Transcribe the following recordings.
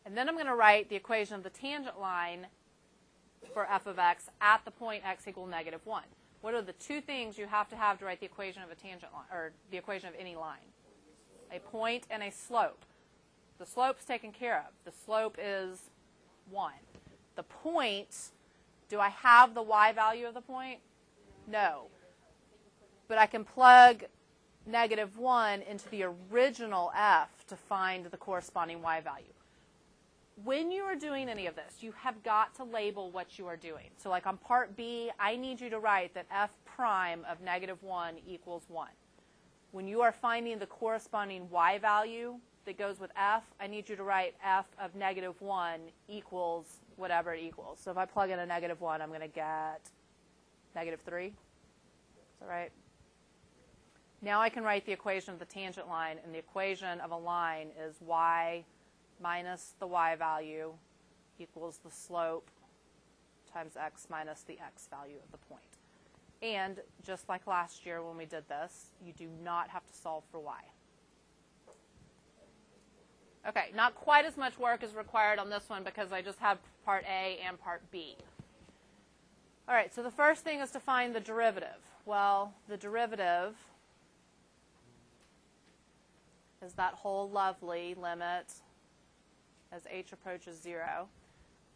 And then I'm going to write the equation of the tangent line for f of x at the point x equal negative 1. What are the two things you have to write the equation of a tangent line, or the equation of any line? A point and a slope. The slope's taken care of. The slope is 1. The point, do I have the y value of the point? No. But I can plug negative 1 into the original f to find the corresponding y value. When you are doing any of this, you have got to label what you are doing. So like on part B, I need you to write that f prime of negative 1 equals 1. When you are finding the corresponding y value that goes with f, I need you to write f of negative 1 equals whatever it equals. So if I plug in a negative 1, I'm going to get negative 3. Is that right? Now I can write the equation of the tangent line, and the equation of a line is y minus the y value equals the slope times x minus the x value of the point. And just like last year when we did this, you do not have to solve for y. Okay, not quite as much work is required on this one because I just have part A and part B. All right, so the first thing is to find the derivative. Well, the derivative is that whole lovely limit as h approaches 0,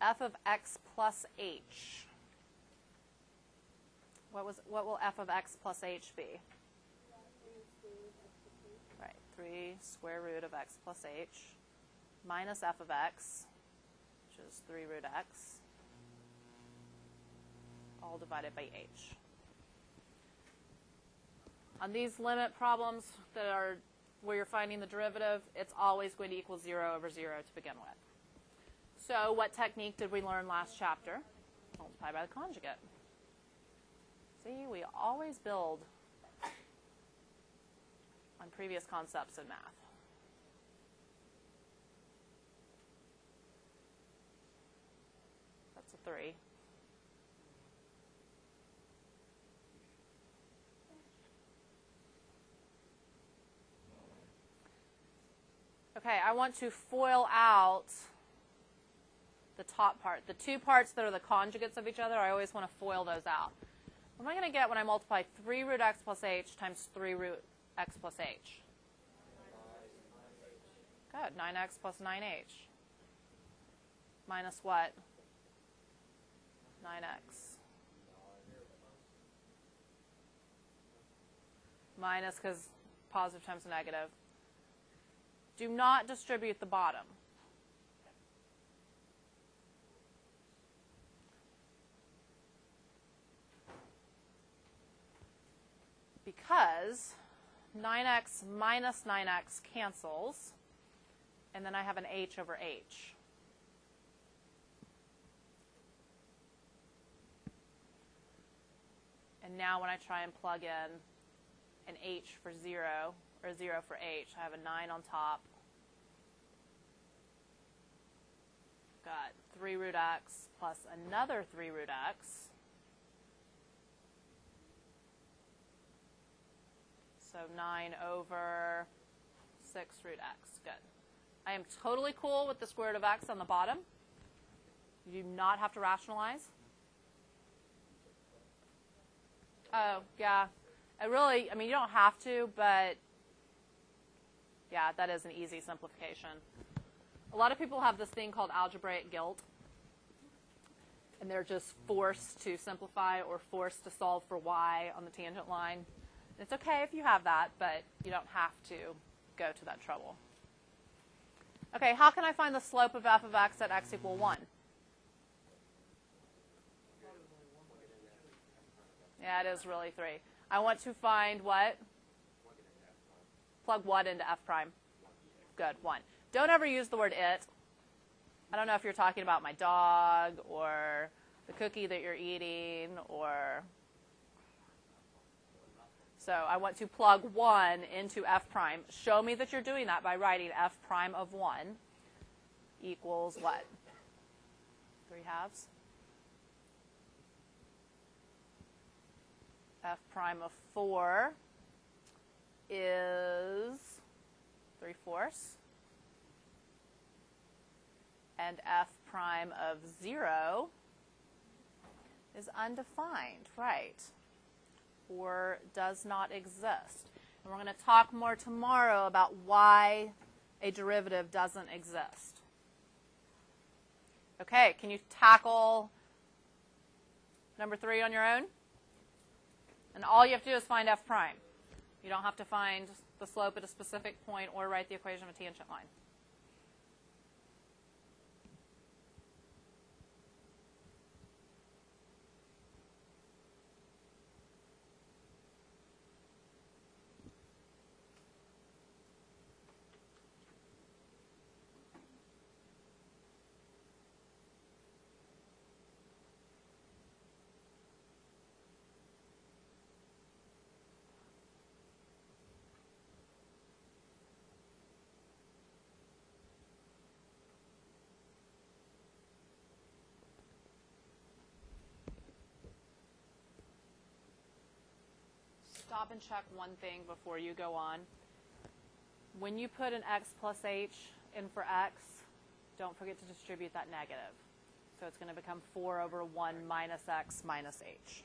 f of x plus h. What will f of x plus h be? Right, 3 square root of x plus h minus f of x, which is 3 root x, all divided by h. On these limit problems that are where you're finding the derivative, it's always going to equal 0 over 0 to begin with. So what technique did we learn last chapter? Multiply by the conjugate. See, we always build on previous concepts in math. That's a 3. Okay, I want to FOIL out the top part. The two parts that are the conjugates of each other, I always want to FOIL those out. What am I going to get when I multiply 3 root x plus h times 3 root x plus h? Good, 9x plus 9h. Minus what? 9x. Minus because positive times negative. Do not distribute the bottom. Because 9x minus 9x cancels, and then I have an h over h. And now when I try and plug in an h for 0, or 0 for h, I have a 9 on top. Got 3 root x plus another 3 root x. So 9 over 6 root x. Good. I am totally cool with the square root of x on the bottom. You do not have to rationalize. Oh, yeah. I mean, you don't have to, but yeah, that is an easy simplification. A lot of people have this thing called algebraic guilt, and they're just forced to simplify or forced to solve for y on the tangent line. It's okay if you have that, but you don't have to go to that trouble. Okay, how can I find the slope of f of x at x equal 1? Yeah, it is really 3. I want to find what? Plug what into f prime? Good, 1. Don't ever use the word it. I don't know if you're talking about my dog or the cookie that you're eating or... So I want to plug 1 into f prime. Show me that you're doing that by writing f prime of 1 equals what? 3 halves? F prime of 4 is 3/4. And f prime of 0 is undefined, right? Or does not exist. And we're going to talk more tomorrow about why a derivative doesn't exist. Okay, can you tackle number 3 on your own? And all you have to do is find f prime. You don't have to find the slope at a specific point or write the equation of a tangent line. Stop and check one thing before you go on. When you put an x plus h in for x, don't forget to distribute that negative. So it's going to become 4 over 1 minus x minus h.